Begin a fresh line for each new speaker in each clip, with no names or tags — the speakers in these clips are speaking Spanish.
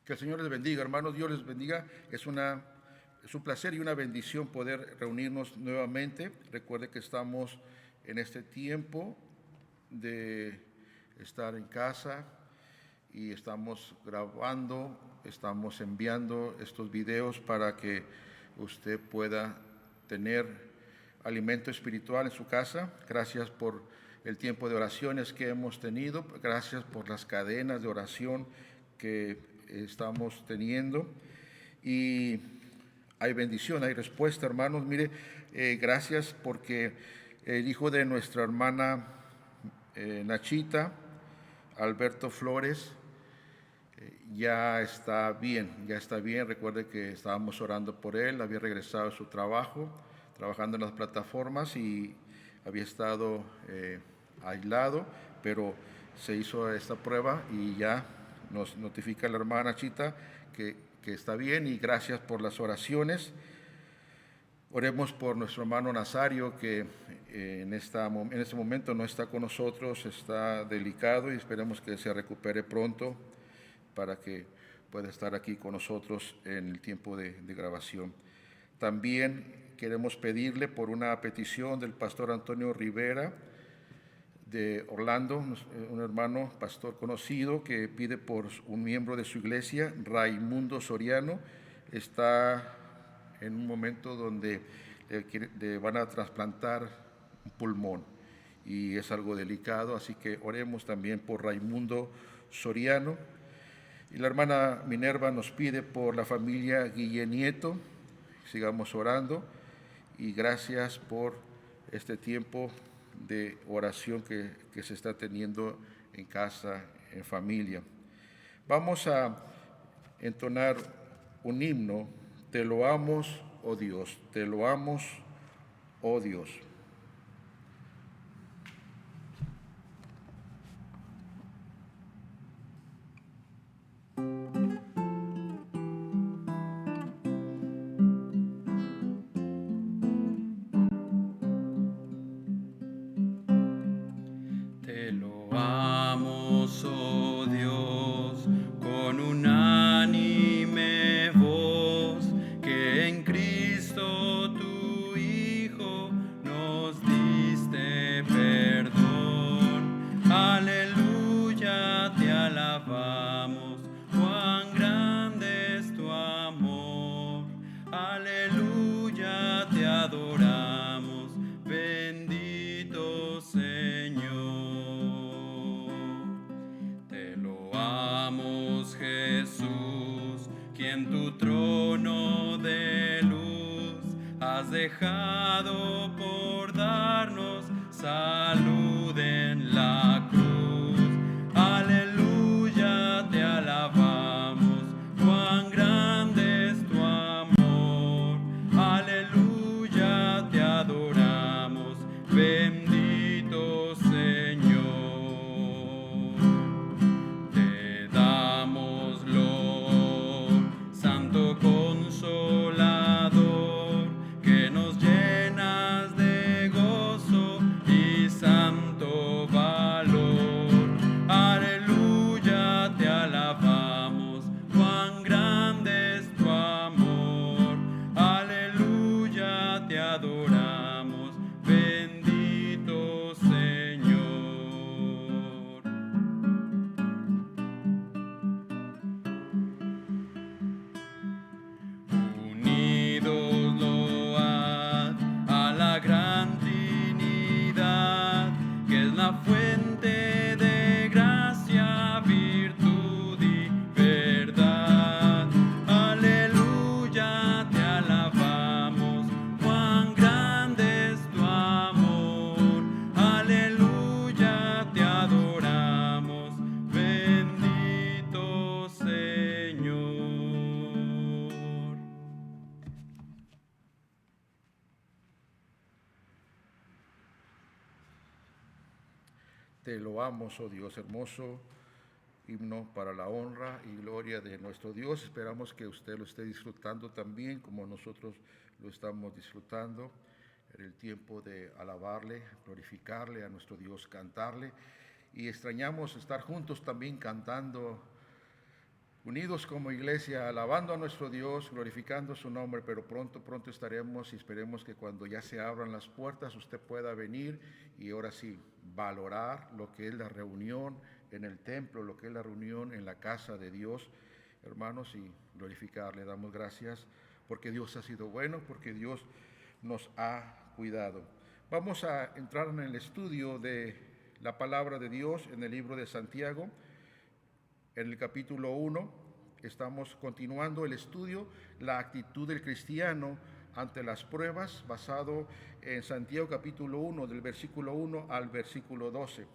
Que el Señor les bendiga, hermanos, Dios les bendiga. Es un placer y una bendición poder reunirnos nuevamente. Recuerde que estamos en este tiempo de estar en casa y estamos grabando, estamos enviando estos videos para que usted pueda tener alimento espiritual en su casa. Gracias por el tiempo de oraciones que hemos tenido, gracias por las cadenas de oración que estamos teniendo, y hay bendición, hay respuesta, hermanos. Mire, gracias porque el hijo de nuestra hermana Nachita, Alberto Flores, ya está bien. Recuerde que estábamos orando por él, había regresado a su trabajo, trabajando en las plataformas, y había estado aislado, pero se hizo esta prueba y ya nos notifica la hermana Chita que está bien, y gracias por las oraciones. Oremos por nuestro hermano Nazario, que en este momento no está con nosotros, está delicado, y esperemos que se recupere pronto para que pueda estar aquí con nosotros en el tiempo de grabación. También queremos pedirle por una petición del pastor Antonio Rivera de Orlando, un hermano pastor conocido, que pide por un miembro de su iglesia, Raimundo Soriano. Está en un momento donde le van a trasplantar un pulmón y es algo delicado, así que oremos también por Raimundo Soriano. Y la hermana Minerva nos pide por la familia Guille Nieto. Sigamos orando, y gracias por este tiempo de oración que se está teniendo en casa, en familia. Vamos a entonar un himno: Te loamos, oh Dios, te loamos, oh Dios.
Te loamos, oh Dios, con unánime voz, que en Cristo tu Hijo nos diste perdón. Aleluya, te alabamos, cuán grande es tu amor. Aleluya, te adoramos, bendito Señor. Te loamos, Jesús, quien tu trono de luz has dejado por darnos salud en la cruz. Aleluya, te alabamos, cuán grande es tu amor. Aleluya, te adoramos, bendito Señor. Te damos gloria, Santo Consolador, que nos llenas de gozo y santo valor. Aleluya, te alabamos, cuán grande es tu amor. Aleluya, te adoramos, bendito Señor. Unidos load a la gran Trinidad, que es la fuente de gracia, virtud y verdad. Aleluya, te alabamos, cuán grande es tu amor. Aleluya, te adoramos, bendito Señor.
Te loamos, oh Dios. Hermoso himno para la honra y gloria de nuestro Dios. Esperamos que usted lo esté disfrutando también como nosotros lo estamos disfrutando en el tiempo de alabarle, glorificarle a nuestro Dios, cantarle. Y extrañamos estar juntos también cantando unidos como iglesia, alabando a nuestro Dios, glorificando su nombre, pero pronto estaremos y esperemos que cuando ya se abran las puertas usted pueda venir y ahora sí valorar lo que es la reunión en el templo, lo que es la reunión en la casa de Dios, hermanos, y glorificarle. Damos gracias porque Dios ha sido bueno, porque Dios nos ha cuidado. Vamos a entrar en el estudio de la palabra de Dios en el libro de Santiago. En el capítulo 1 estamos continuando el estudio, la actitud del cristiano ante las pruebas, basado en Santiago capítulo 1, del versículo 1 al versículo 12.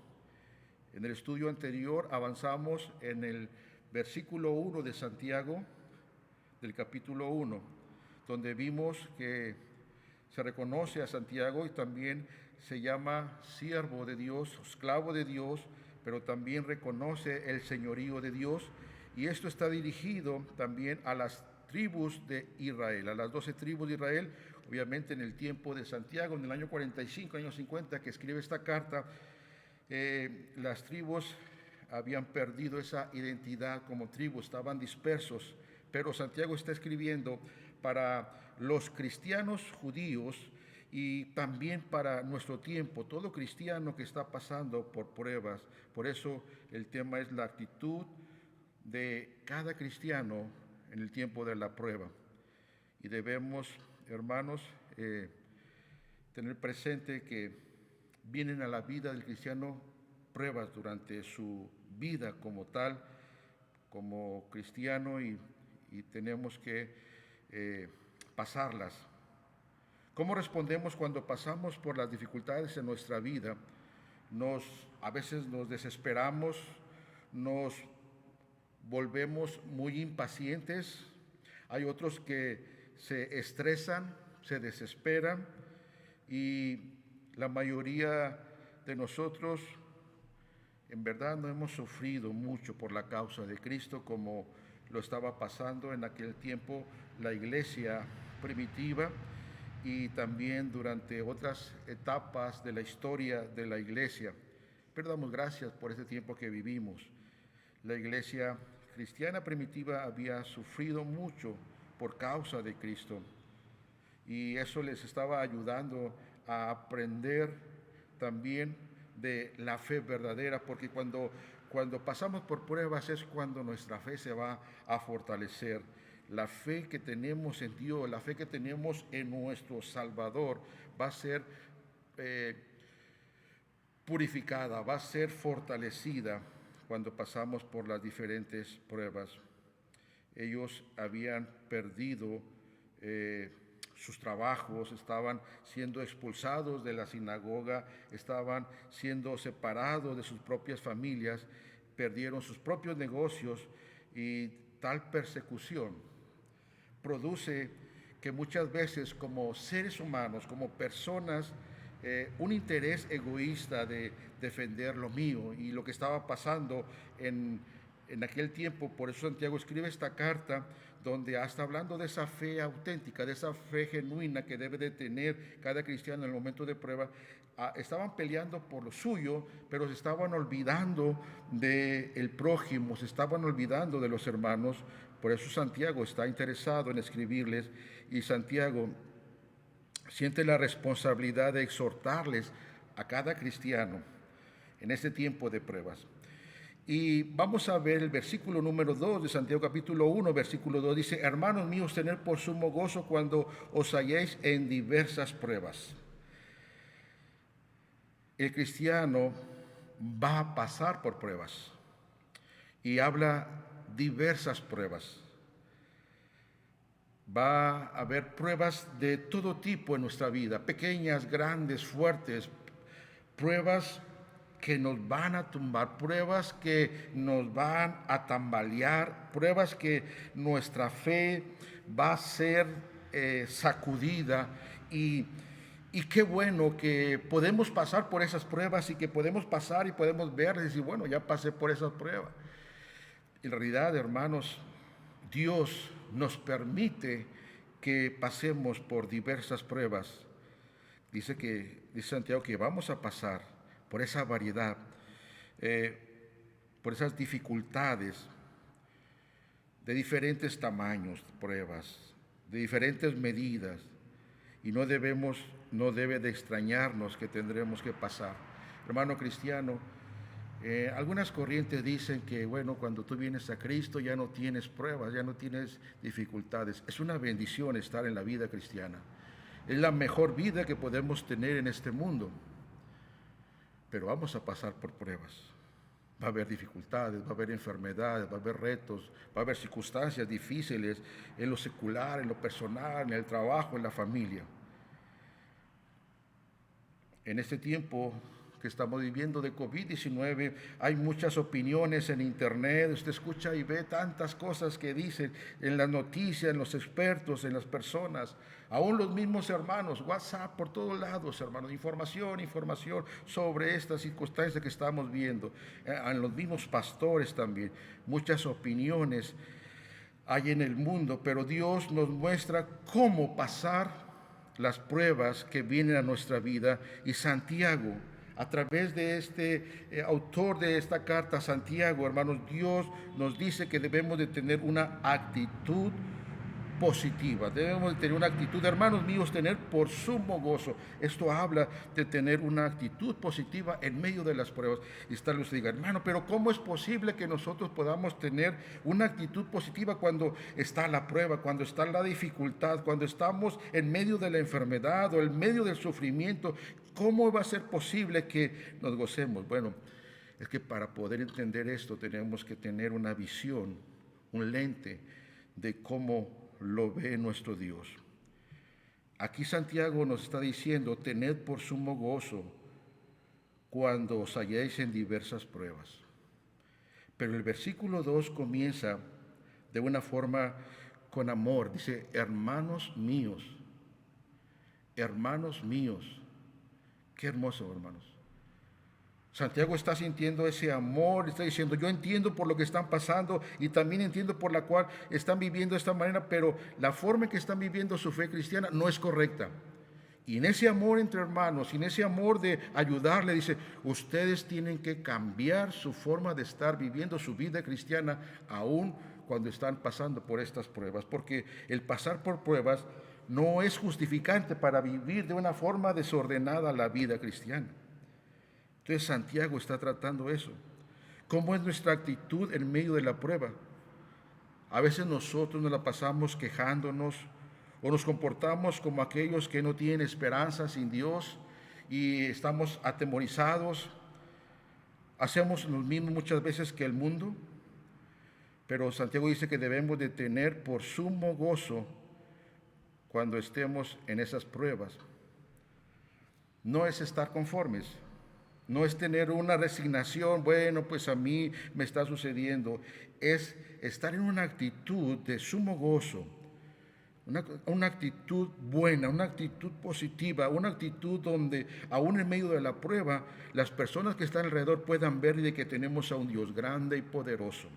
En el estudio anterior avanzamos en el versículo 1 de Santiago, del capítulo 1, donde vimos que se reconoce a Santiago y también se llama siervo de Dios, esclavo de Dios, pero también reconoce el señorío de Dios, y esto está dirigido también a las tribus de Israel, a las 12 tribus de Israel. Obviamente en el tiempo de Santiago, en el año 45, año 50, que escribe esta carta, las tribus habían perdido esa identidad como tribu, estaban dispersos, pero Santiago está escribiendo para los cristianos judíos y también para nuestro tiempo, todo cristiano que está pasando por pruebas. Por eso el tema es la actitud de cada cristiano en el tiempo de la prueba. Y debemos, hermanos, tener presente que vienen a la vida del cristiano pruebas durante su vida como tal, como cristiano, y tenemos que pasarlas. ¿Cómo respondemos cuando pasamos por las dificultades en nuestra vida? A veces nos desesperamos, nos volvemos muy impacientes. Hay otros que se estresan, se desesperan, y la mayoría de nosotros en verdad no hemos sufrido mucho por la causa de Cristo como lo estaba pasando en aquel tiempo la iglesia primitiva y también durante otras etapas de la historia de la iglesia. Pero damos gracias por este tiempo que vivimos. La iglesia cristiana primitiva había sufrido mucho por causa de Cristo, y eso les estaba ayudando a aprender también de la fe verdadera, porque cuando pasamos por pruebas es cuando nuestra fe se va a fortalecer. La fe que tenemos en Dios, la fe que tenemos en nuestro Salvador va a ser purificada, va a ser fortalecida cuando pasamos por las diferentes pruebas. Ellos habían perdido sus trabajos, estaban siendo expulsados de la sinagoga, estaban siendo separados de sus propias familias, perdieron sus propios negocios, y tal persecución produce que muchas veces como seres humanos, como personas, un interés egoísta de defender lo mío y lo que estaba pasando en aquel tiempo. Por eso Santiago escribe esta carta donde está hablando de esa fe auténtica, de esa fe genuina que debe de tener cada cristiano en el momento de prueba. Estaban peleando por lo suyo, pero se estaban olvidando del prójimo, se estaban olvidando de los hermanos. Por eso Santiago está interesado en escribirles, y Santiago siente la responsabilidad de exhortarles a cada cristiano en este tiempo de pruebas. Y vamos a ver el versículo número 2 de Santiago capítulo 1, versículo 2. Dice: hermanos míos, tened por sumo gozo cuando os halléis en diversas pruebas. El cristiano va a pasar por pruebas, y habla diversas pruebas. Va a haber pruebas de todo tipo en nuestra vida, pequeñas, grandes, fuertes, pruebas que nos van a tumbar, pruebas que nos van a tambalear, pruebas que nuestra fe va a ser sacudida, y qué bueno que podemos pasar por esas pruebas, y que podemos pasar y podemos ver y decir, bueno, ya pasé por esas pruebas. En realidad, hermanos, Dios nos permite que pasemos por diversas pruebas. Dice Santiago que vamos a pasar por esa variedad, por esas dificultades. de diferentes tamaños, pruebas, de diferentes medidas, y no debe de extrañarnos que tendremos que pasar. Hermano cristiano, algunas corrientes dicen que, bueno, cuando tú vienes a Cristo ya no tienes pruebas, ya no tienes dificultades. Es una bendición estar en la vida cristiana. Es la mejor vida que podemos tener en este mundo. Pero vamos a pasar por pruebas. Va a haber dificultades, va a haber enfermedades, va a haber retos, va a haber circunstancias difíciles en lo secular, en lo personal, en el trabajo, en la familia. En este tiempo que estamos viviendo de COVID-19, hay muchas opiniones en internet, usted escucha y ve tantas cosas que dicen en las noticias, en los expertos, en las personas, aún los mismos hermanos, WhatsApp por todos lados, hermanos, información sobre estas circunstancias que estamos viendo, en los mismos pastores también, muchas opiniones hay en el mundo, pero Dios nos muestra cómo pasar las pruebas que vienen a nuestra vida, y Santiago, a través de este autor de esta carta, Santiago, hermanos, Dios nos dice que debemos de tener una actitud positiva, debemos de tener una actitud, hermanos míos, tener por sumo gozo. Esto habla de tener una actitud positiva en medio de las pruebas. Y tal vez diga, hermano, pero ¿cómo es posible que nosotros podamos tener una actitud positiva cuando está la prueba, cuando está la dificultad, cuando estamos en medio de la enfermedad o en medio del sufrimiento? ¿Cómo va a ser posible que nos gocemos? Bueno, es que para poder entender esto tenemos que tener una visión, un lente de cómo lo ve nuestro Dios. Aquí Santiago nos está diciendo, tened por sumo gozo cuando os halléis en diversas pruebas. Pero el versículo 2 comienza de una forma con amor. Dice, hermanos míos. Qué hermoso, hermanos. Santiago está sintiendo ese amor, está diciendo, yo entiendo por lo que están pasando y también entiendo por la cual están viviendo de esta manera, pero la forma en que están viviendo su fe cristiana no es correcta. Y en ese amor entre hermanos, en ese amor de ayudarle, dice, ustedes tienen que cambiar su forma de estar viviendo su vida cristiana, aún cuando están pasando por estas pruebas, porque el pasar por pruebas no es justificante para vivir de una forma desordenada la vida cristiana. Entonces Santiago está tratando eso. ¿Cómo es nuestra actitud en medio de la prueba? A veces nosotros nos la pasamos quejándonos o nos comportamos como aquellos que no tienen esperanza sin Dios y estamos atemorizados. Hacemos lo mismo muchas veces que el mundo, pero Santiago dice que debemos de tener por sumo gozo cuando estemos en esas pruebas. No es estar conformes. No es tener una resignación, bueno, pues a mí me está sucediendo. Es estar en una actitud de sumo gozo, una actitud buena, una actitud positiva, una actitud donde aún en medio de la prueba, las personas que están alrededor puedan ver de que tenemos a un Dios grande y poderoso.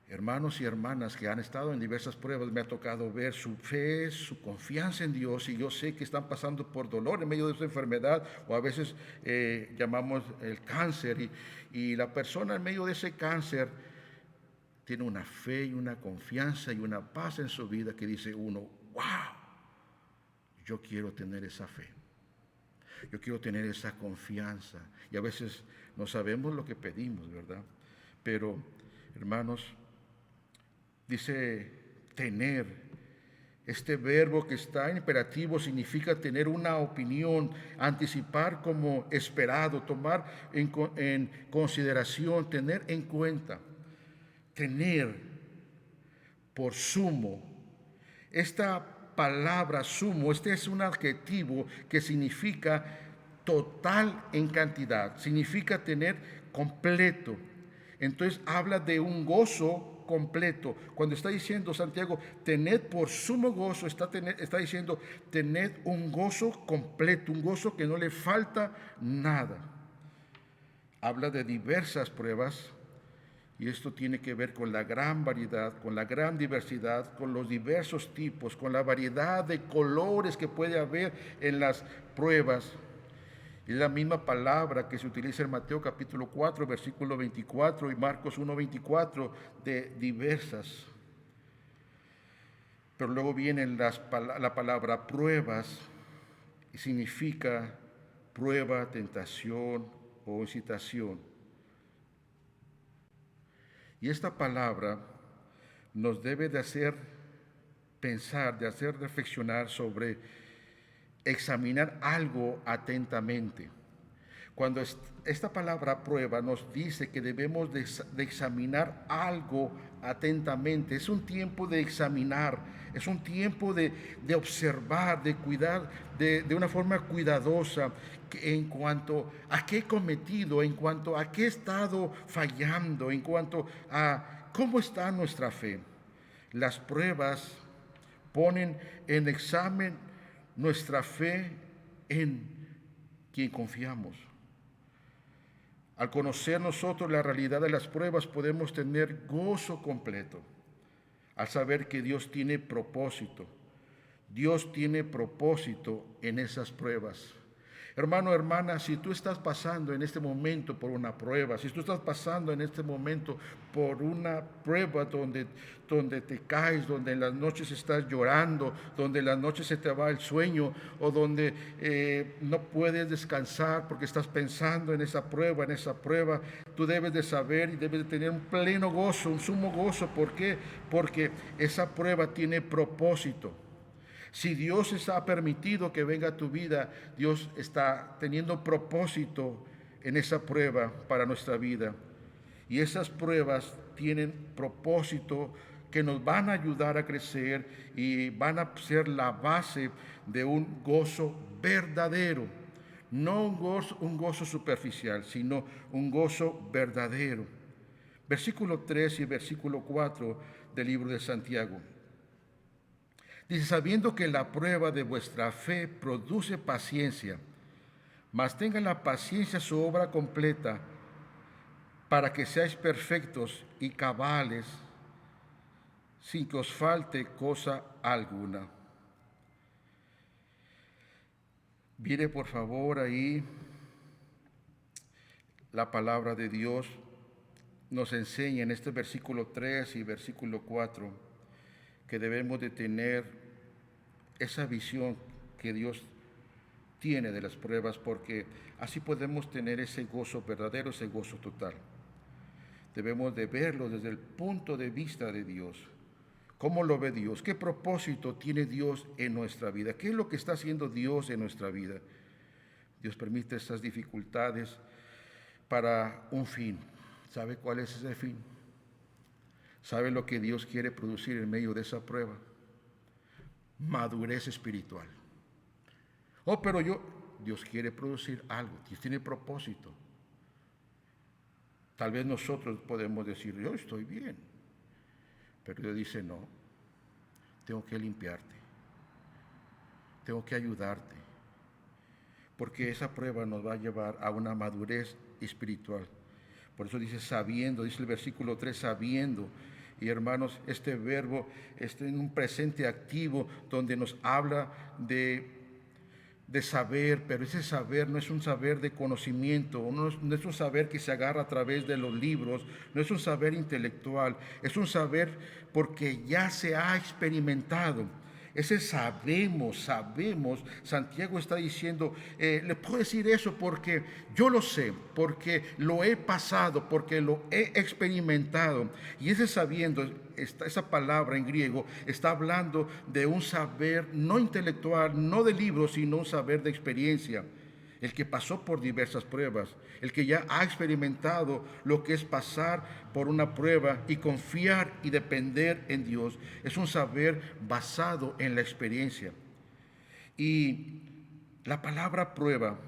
Hermanos y hermanas que han estado en diversas pruebas, me ha tocado ver su fe, su confianza en Dios, y yo sé que están pasando por dolor en medio de su enfermedad, o a veces llamamos el cáncer, y la persona en medio de ese cáncer tiene una fe y una confianza y una paz en su vida que dice uno, wow, yo quiero tener esa fe, yo quiero tener esa confianza, y a veces no sabemos lo que pedimos, ¿verdad? Pero, hermanos, dice tener, este verbo que está en imperativo significa tener una opinión, anticipar como esperado, tomar en consideración, tener en cuenta, tener por sumo. Esta palabra sumo, este es un adjetivo que significa total en cantidad, significa tener completo. Entonces habla de un gozo completo. Cuando está diciendo Santiago, tened por sumo gozo, está diciendo, tened un gozo completo, un gozo que no le falta nada. Habla de diversas pruebas, y esto tiene que ver con la gran variedad, con la gran diversidad, con los diversos tipos, con la variedad de colores que puede haber en las pruebas. Es la misma palabra que se utiliza en Mateo capítulo 4, versículo 24 y Marcos 1, 24, de diversas. Pero luego viene la palabra pruebas y significa prueba, tentación o incitación. Y esta palabra nos debe de hacer pensar, de hacer reflexionar sobre examinar algo atentamente. Cuando esta palabra prueba nos dice que debemos de examinar algo atentamente, es un tiempo de examinar, es un tiempo de observar, de cuidar de una forma cuidadosa en cuanto a qué he cometido, en cuanto a qué he estado fallando, en cuanto a cómo está nuestra fe. Las pruebas ponen en examen nuestra fe en quien confiamos. Al conocer nosotros la realidad de las pruebas, podemos tener gozo completo al saber que Dios tiene propósito. Dios tiene propósito en esas pruebas. Hermano, hermana, si tú estás pasando en este momento por una prueba, si tú estás pasando en este momento por una prueba donde te caes, donde en las noches estás llorando, donde en las noches se te va el sueño o donde no puedes descansar porque estás pensando en esa prueba, tú debes de saber y debes de tener un pleno gozo, un sumo gozo. ¿Por qué? Porque esa prueba tiene propósito. Si Dios ha permitido que venga a tu vida, Dios está teniendo propósito en esa prueba para nuestra vida. Y esas pruebas tienen propósito que nos van a ayudar a crecer y van a ser la base de un gozo verdadero. No un gozo superficial, sino un gozo verdadero. Versículo 3 y versículo 4 del libro de Santiago. Dice, sabiendo que la prueba de vuestra fe produce paciencia, mas tenga la paciencia su obra completa, para que seáis perfectos y cabales, sin que os falte cosa alguna. Mire por favor ahí, la palabra de Dios nos enseña en este versículo 3 y versículo 4, que debemos de tener esa visión que Dios tiene de las pruebas, porque así podemos tener ese gozo verdadero, ese gozo total. Debemos de verlo desde el punto de vista de Dios. ¿Cómo lo ve Dios? ¿Qué propósito tiene Dios en nuestra vida? ¿Qué es lo que está haciendo Dios en nuestra vida? Dios permite estas dificultades para un fin. ¿Sabe cuál es ese fin? ¿Sabe lo que Dios quiere producir en medio de esa prueba? Madurez espiritual. Oh, pero Dios quiere producir algo, Dios tiene propósito. Tal vez nosotros podemos decir, yo estoy bien, pero Dios dice, no, tengo que limpiarte, tengo que ayudarte, porque esa prueba nos va a llevar a una madurez espiritual. Por eso dice sabiendo, dice el versículo 3, sabiendo. Y hermanos, este verbo está en un presente activo donde nos habla de saber, pero ese saber no es un saber de conocimiento, no es un saber que se agarra a través de los libros, no es un saber intelectual, es un saber porque ya se ha experimentado. Ese sabemos, Santiago está diciendo, le puedo decir eso porque yo lo sé, porque lo he pasado, porque lo he experimentado. Y ese sabiendo, esa palabra en griego, está hablando de un saber no intelectual, no de libros, sino un saber de experiencia. El que pasó por diversas pruebas, el que ya ha experimentado lo que es pasar por una prueba y confiar y depender en Dios, es un saber basado en la experiencia. Y la palabra prueba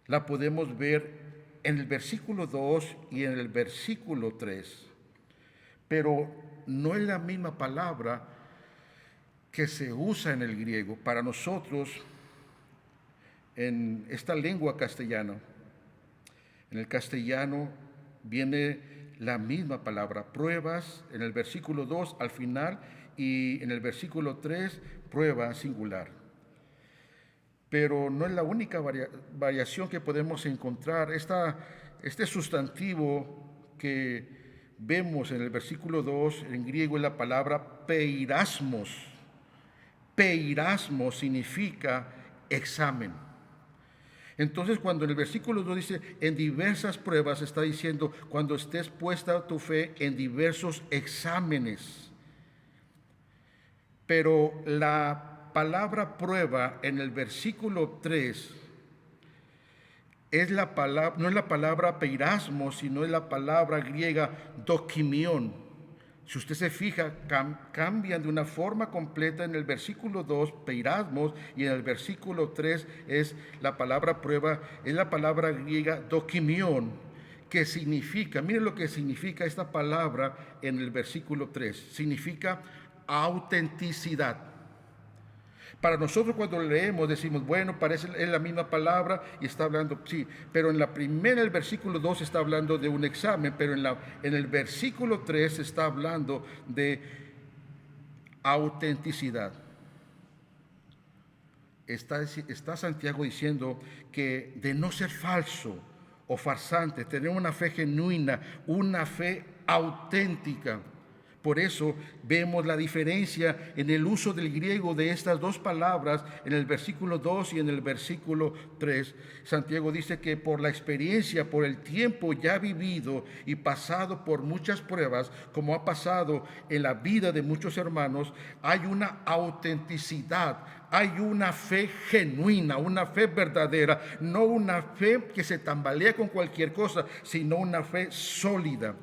la podemos ver en el versículo 2 y en el versículo 3, pero no es la misma palabra que se usa en el griego. Para nosotros, en esta lengua castellana, en el castellano viene la misma palabra, pruebas, en el versículo 2 al final y en el versículo 3, prueba singular. pero no es la única variación que podemos encontrar. Este sustantivo que vemos en el versículo 2 en griego es la palabra peirasmos. Peirasmos significa examen. Entonces, cuando en el versículo 2 dice en diversas pruebas, está diciendo cuando estés puesta tu fe en diversos exámenes. Pero la palabra prueba en el versículo 3 no es la palabra peirasmo, sino es la palabra griega dokimion. Si usted se fija, cambian de una forma completa en el versículo 2, peirasmos, y en el versículo 3 es la palabra prueba, es la palabra griega dokimion, que significa, miren lo que significa esta palabra en el versículo 3, significa autenticidad. Para nosotros cuando leemos decimos, bueno, es la misma palabra y está hablando, sí, pero en la primera, el versículo 2 está hablando de un examen, pero en el versículo 3 está hablando de autenticidad. Está Santiago diciendo que de no ser falso o farsante, tener una fe genuina, una fe auténtica. Por eso vemos la diferencia en el uso del griego de estas dos palabras en el versículo 2 y en el versículo 3. Santiago dice que por la experiencia, por el tiempo ya vivido y pasado por muchas pruebas, como ha pasado en la vida de muchos hermanos, hay una autenticidad, hay una fe genuina, una fe verdadera, no una fe que se tambalea con cualquier cosa, sino una fe sólida.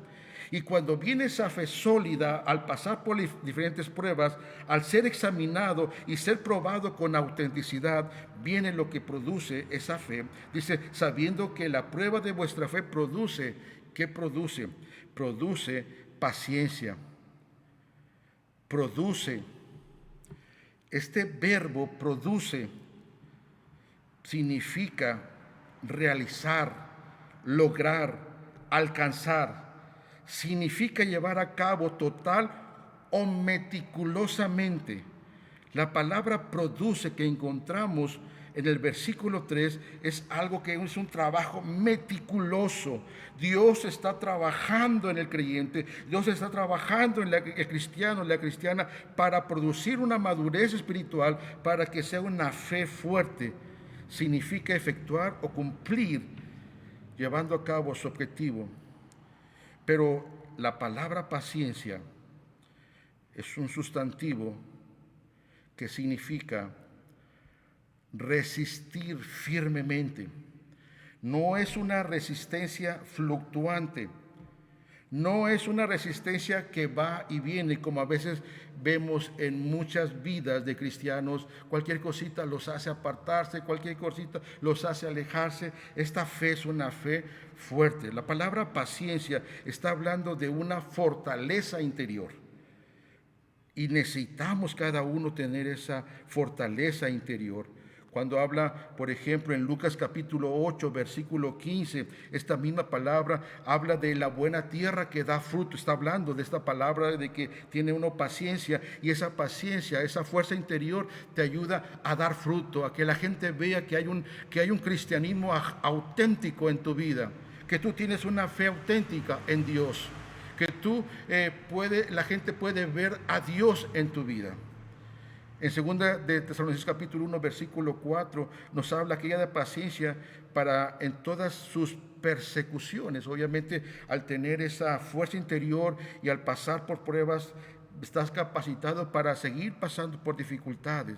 Y cuando viene esa fe sólida, al pasar por diferentes pruebas, al ser examinado y ser probado con autenticidad, viene lo que produce esa fe. Dice, sabiendo que la prueba de vuestra fe produce, ¿qué produce? Produce paciencia. Produce. Este verbo produce significa realizar, lograr, alcanzar. Significa llevar a cabo total o meticulosamente. La palabra produce que encontramos en el versículo 3 es algo que es un trabajo meticuloso. Dios está trabajando en el creyente, Dios está trabajando en el cristiano, en la cristiana, para producir una madurez espiritual, para que sea una fe fuerte. Significa efectuar o cumplir, llevando a cabo su objetivo. Pero la palabra paciencia es un sustantivo que significa resistir firmemente. No es una resistencia fluctuante, no es una resistencia que va y viene, como a veces vemos en muchas vidas de cristianos. Cualquier cosita los hace apartarse, cualquier cosita los hace alejarse. Esta fe es una fe fuerte. La palabra paciencia está hablando de una fortaleza interior. Y necesitamos cada uno tener esa fortaleza interior. Cuando habla, por ejemplo, en Lucas capítulo 8, versículo 15, esta misma palabra habla de la buena tierra que da fruto. Está hablando de esta palabra de que tiene uno paciencia, y esa paciencia, esa fuerza interior te ayuda a dar fruto, a que la gente vea que hay un cristianismo auténtico en tu vida, que tú tienes una fe auténtica en Dios, que la gente puede ver a Dios en tu vida. En 2 de Tesalonicenses capítulo 1, versículo 4, nos habla aquella de paciencia en todas sus persecuciones. Obviamente, al tener esa fuerza interior y al pasar por pruebas, estás capacitado para seguir pasando por dificultades.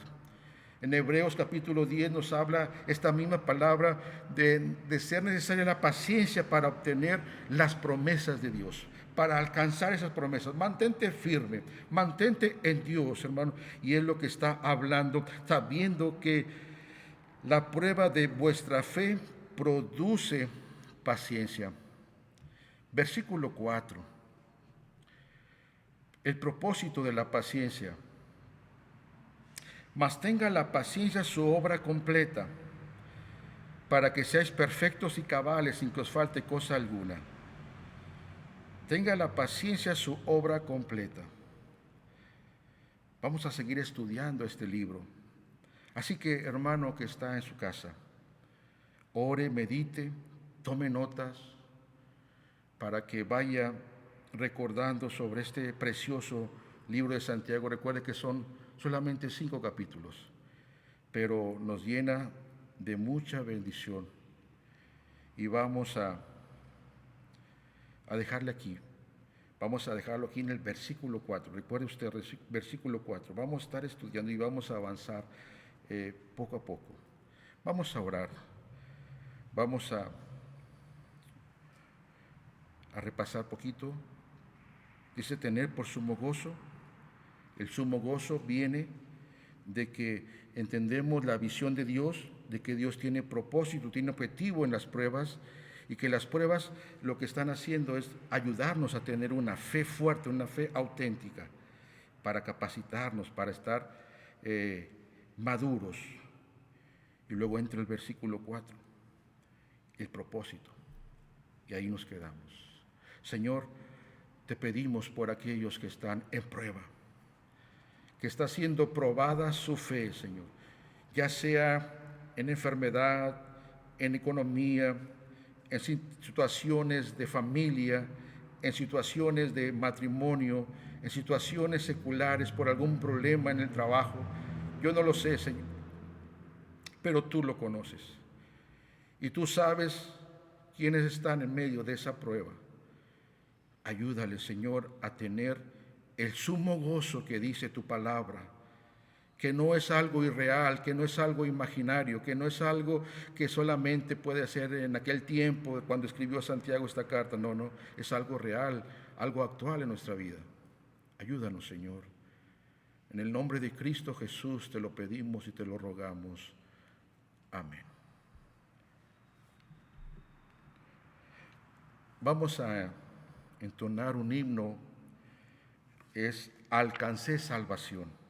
En Hebreos capítulo 10 nos habla esta misma palabra de ser necesaria la paciencia para obtener las promesas de Dios, para alcanzar esas promesas. Mantente firme, mantente en Dios, hermano. Y es lo que está hablando, sabiendo que la prueba de vuestra fe produce paciencia. Versículo 4. El propósito de la paciencia. Mas tenga la paciencia su obra completa, para que seáis perfectos y cabales sin que os falte cosa alguna. Tenga la paciencia su obra completa. Vamos a seguir estudiando este libro. Así que, hermano que está en su casa, ore, medite, tome notas para que vaya recordando sobre este precioso libro de Santiago. Recuerde que son solamente 5 capítulos, pero nos llena de mucha bendición. Y vamos a dejarle aquí. Vamos a dejarlo aquí en el versículo 4. Recuerde usted, versículo 4. Vamos a estar estudiando y vamos a avanzar poco a poco. Vamos a orar. Vamos a repasar poquito. Dice tener por sumo gozo. El sumo gozo viene de que entendemos la visión de Dios, de que Dios tiene propósito, tiene objetivo en las pruebas, y que las pruebas lo que están haciendo es ayudarnos a tener una fe fuerte, una fe auténtica, para capacitarnos, para estar maduros. Y luego entra el versículo 4, el propósito, y ahí nos quedamos. Señor, te pedimos por aquellos que están en prueba, que está siendo probada su fe, Señor, ya sea en enfermedad, en economía, en situaciones de familia, en situaciones de matrimonio, en situaciones seculares, por algún problema en el trabajo. Yo no lo sé, Señor, pero tú lo conoces. Y tú sabes quiénes están en medio de esa prueba. Ayúdale, Señor, a tener el sumo gozo que dice tu palabra, que no es algo irreal, que no es algo imaginario, que no es algo que solamente puede hacer en aquel tiempo cuando escribió Santiago esta carta. No, es algo real, algo actual en nuestra vida. Ayúdanos, Señor. En el nombre de Cristo Jesús te lo pedimos y te lo rogamos. Amén. Vamos a entonar un himno, es Alcancé salvación.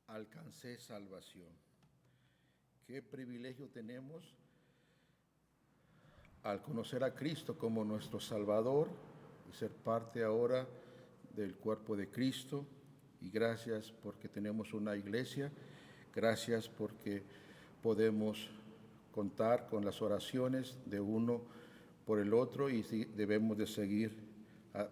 alcancé salvación. Qué privilegio tenemos al conocer a Cristo como nuestro Salvador y ser parte ahora del cuerpo de Cristo. Y gracias porque tenemos una iglesia, gracias porque podemos contar con las oraciones de uno por el otro y debemos de seguir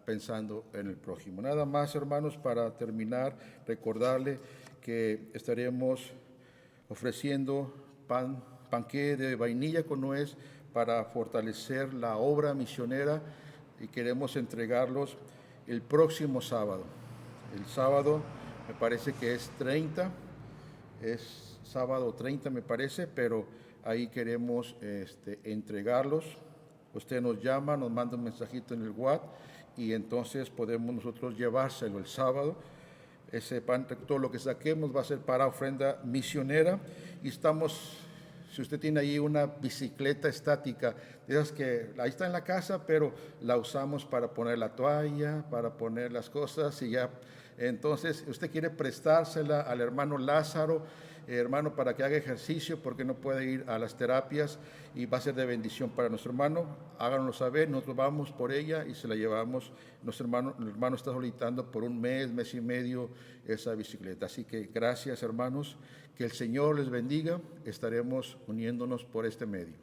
pensando en el prójimo. Nada más, hermanos, para terminar, recordarle que estaremos ofreciendo panqué de vainilla con nuez para fortalecer la obra misionera y queremos entregarlos el próximo sábado. El sábado me parece que es 30, es sábado 30 me parece, pero ahí queremos entregarlos. Usted nos llama, nos manda un mensajito en el WhatsApp y entonces podemos nosotros llevárselo el sábado. Ese pan, todo lo que saquemos va a ser para ofrenda misionera y estamos, si usted tiene ahí una bicicleta estática, de esas que ahí está en la casa, pero la usamos para poner la toalla, para poner las cosas y ya. Entonces, usted quiere prestársela al hermano Lázaro, hermano, para que haga ejercicio porque no puede ir a las terapias y va a ser de bendición para nuestro hermano. Háganoslo saber, nosotros vamos por ella y se la llevamos. Nuestro hermano está solicitando por un mes y medio esa bicicleta. Así que gracias, hermanos, que el Señor les bendiga. Estaremos uniéndonos por este medio.